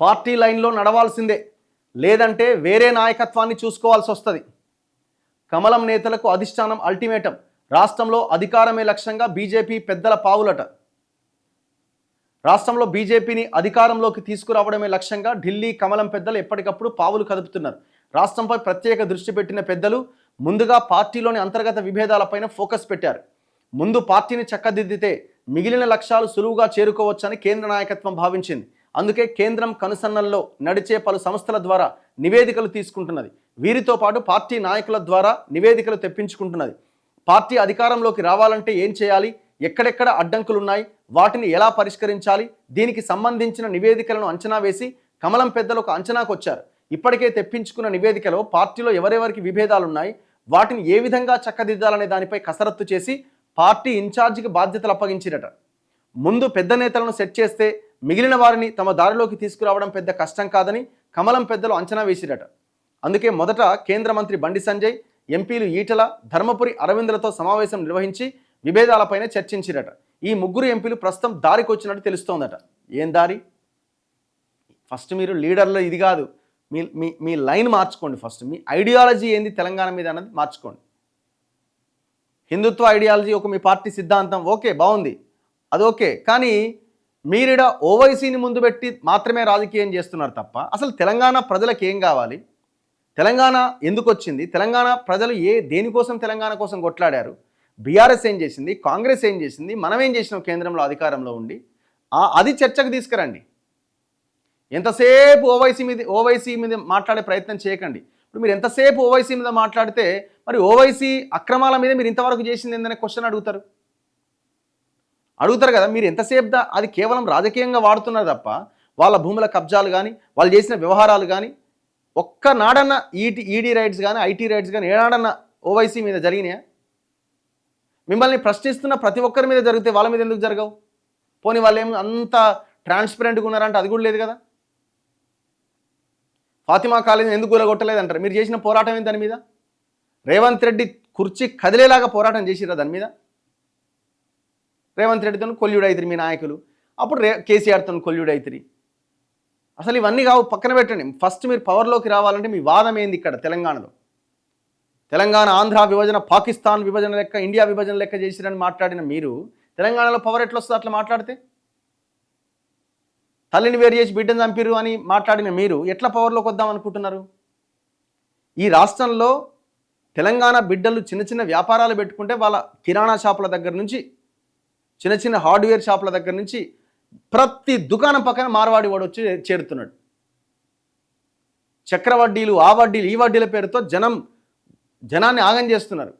Party లైన్లో నడవాల్సిందే, లేదంటే వేరే నాయకత్వాన్ని చూసుకోవాల్సి వస్తుంది. కమలం నేతలకు అధిష్టానం అల్టిమేటం. రాష్ట్రంలో అధికారమే లక్ష్యంగా బీజేపీ పెద్దల పావులట. రాష్ట్రంలో బీజేపీని అధికారంలోకి తీసుకురావడమే లక్ష్యంగా ఢిల్లీ కమలం పెద్దలు ఎప్పటికప్పుడు పావులు కదుపుతున్నారు. రాష్ట్రంపై ప్రత్యేక దృష్టి పెట్టిన పెద్దలు ముందుగా పార్టీలోని అంతర్గత విభేదాలపైన ఫోకస్ పెట్టారు. ముందు పార్టీని చక్కదిద్దితే మిగిలిన లక్ష్యాలు సులువుగా చేరుకోవచ్చని కేంద్ర నాయకత్వం భావించింది. అందుకే కేంద్రం కనుసన్నల్లో నడిచే పలు సంస్థల ద్వారా నివేదికలు తీసుకుంటున్నది. వీరితో పాటు పార్టీ నాయకుల ద్వారా నివేదికలు తెప్పించుకుంటున్నది. పార్టీ అధికారంలోకి రావాలంటే ఏం చేయాలి, ఎక్కడెక్కడ అడ్డంకులున్నాయి, వాటిని ఎలా పరిష్కరించాలి, దీనికి సంబంధించిన నివేదికలను అంచనా వేసి కమలం పెద్దలు ఒక అంచనాకు వచ్చారు. ఇప్పటికే తెప్పించుకున్న నివేదికలో పార్టీలో ఎవరెవరికి విభేదాలున్నాయి, వాటిని ఏ విధంగా చక్కదిద్దాలనే దానిపై కసరత్తు చేసి పార్టీ ఇన్ఛార్జికి బాధ్యతలు అప్పగించిరట. ముందు పెద్ద నేతలను సెట్ చేస్తే మిగిలిన వారిని తమ దారిలోకి తీసుకురావడం పెద్ద కష్టం కాదని కమలం పెద్దలు అంచనా వేసిరట. అందుకే మొదట కేంద్ర మంత్రి బండి సంజయ్, ఎంపీలు ఈటల, ధర్మపురి అరవిందులతో సమావేశం నిర్వహించి విభేదాలపైన చర్చించిరట. ఈ ముగ్గురు ఎంపీలు ప్రస్తుతం దారికి వచ్చినట్టు తెలుస్తోందట. ఏం దారి? ఫస్ట్ మీరు లీడర్లో ఇది కాదు, మీ మీ మీ లైన్ మార్చుకోండి. ఫస్ట్ మీ ఐడియాలజీ ఏంది తెలంగాణ మీద అన్నది మార్చుకోండి. హిందుత్వ ఐడియాలజీ ఒక మీ పార్టీ సిద్ధాంతం, ఓకే, బాగుంది, అది ఓకే. కానీ మీరిడ ఓవైసీని ముందు పెట్టి మాత్రమే రాజకీయం చేస్తున్నారు తప్ప అసలు తెలంగాణ ప్రజలకు ఏం కావాలి, తెలంగాణ ఎందుకు వచ్చింది, తెలంగాణ ప్రజలు దేనికోసం తెలంగాణ కోసం కొట్లాడారు, బీఆర్ఎస్ ఏం చేసింది, కాంగ్రెస్ ఏం చేసింది, మనం ఏం చేసినాం కేంద్రంలో అధికారంలో ఉండి, అది చర్చకు తీసుకురండి. ఎంతసేపు ఓవైసీ మీద మాట్లాడే ప్రయత్నం చేయకండి. ఇప్పుడు మీరు ఎంతసేపు ఓవైసీ మీద మాట్లాడితే మరి ఓవైసీ అక్రమాల మీద మీరు ఇంతవరకు చేసింది ఏందనే క్వశ్చన్ అడుగుతారు కదా. మీరు ఎంతసేపు అది కేవలం రాజకీయంగా వాడుతున్నారు తప్ప వాళ్ళ భూముల కబ్జాలు కానీ, వాళ్ళు చేసిన వ్యవహారాలు కానీ, ఒక్కనాడన్న ఈడీ రైట్స్ కానీ, ఐటీ రైట్స్ కానీ ఏనాడన్న ఓవైసీ మీద జరిగినాయా? మిమ్మల్ని ప్రశ్నిస్తున్న ప్రతి ఒక్కరి మీద జరిగితే వాళ్ళ మీద ఎందుకు జరగవు? పోనీ వాళ్ళు ఏమి అంత ట్రాన్స్పరెంట్గా ఉన్నారంటే అది కూడా లేదు కదా. ఫాతిమా కాలేజీని ఎందుకు కూలగొట్టలేదంటారు. మీరు చేసిన పోరాటం ఏంటి దాని మీద? రేవంత్ రెడ్డి కుర్చీ కదిలేలాగా పోరాటం చేసిరా దాని మీద? రేవంత్ రెడ్డితో కొల్లుడైతిరి మీ నాయకులు, అప్పుడు కేసీఆర్తో కొల్లుడైతిరి. అసలు ఇవన్నీ కావు, పక్కన పెట్టండి. ఫస్ట్ మీరు పవర్లోకి రావాలంటే మీ వాదం ఏంది ఇక్కడ తెలంగాణలో? తెలంగాణ ఆంధ్ర విభజన, పాకిస్తాన్ విభజన లెక్క, ఇండియా విభజన లెక్క చేసిరని మాట్లాడిన మీరు తెలంగాణలో పవర్ ఎట్లా వస్తుంది అట్లా మాట్లాడితే? తల్లిని వేరు చేసి బిడ్డను చంపిరు అని మాట్లాడిన మీరు ఎట్లా పవర్లోకి వద్దాం అనుకుంటున్నారు? ఈ రాష్ట్రంలో తెలంగాణ బిడ్డలు చిన్న చిన్న వ్యాపారాలు పెట్టుకుంటే వాళ్ళ కిరాణా షాపుల దగ్గర నుంచి, చిన్న చిన్న హార్డ్వేర్ షాపుల దగ్గర నుంచి ప్రతి దుకాణం పక్కన మార్వాడి వాడు వచ్చి చేరుతున్నాడు. చక్రవడ్డీలు, ఆ వడ్డీలు, ఈ వడ్డీల పేరుతో జనాన్ని ఆగం చేస్తున్నారు.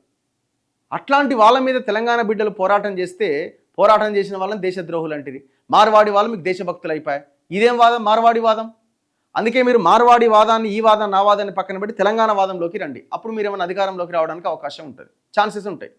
అట్లాంటి వాళ్ళ మీద తెలంగాణ బిడ్డలు పోరాటం చేసిన వాళ్ళని దేశద్రోహులు అంటిది. మార్వాడి వాళ్ళు మీకు దేశభక్తులు అయిపోయాయి. ఇదేం వాదం? మార్వాడి వాదం. అందుకే మీరు మార్వాడి వాదాన్ని, ఈ వాదం, నా వాదాన్ని పక్కన పెట్టి తెలంగాణ వాదంలోకి రండి. అప్పుడు మీరు ఏమైనా అధికారంలోకి రావడానికి అవకాశం ఉంటుంది, ఛాన్సెస్ ఉంటాయి.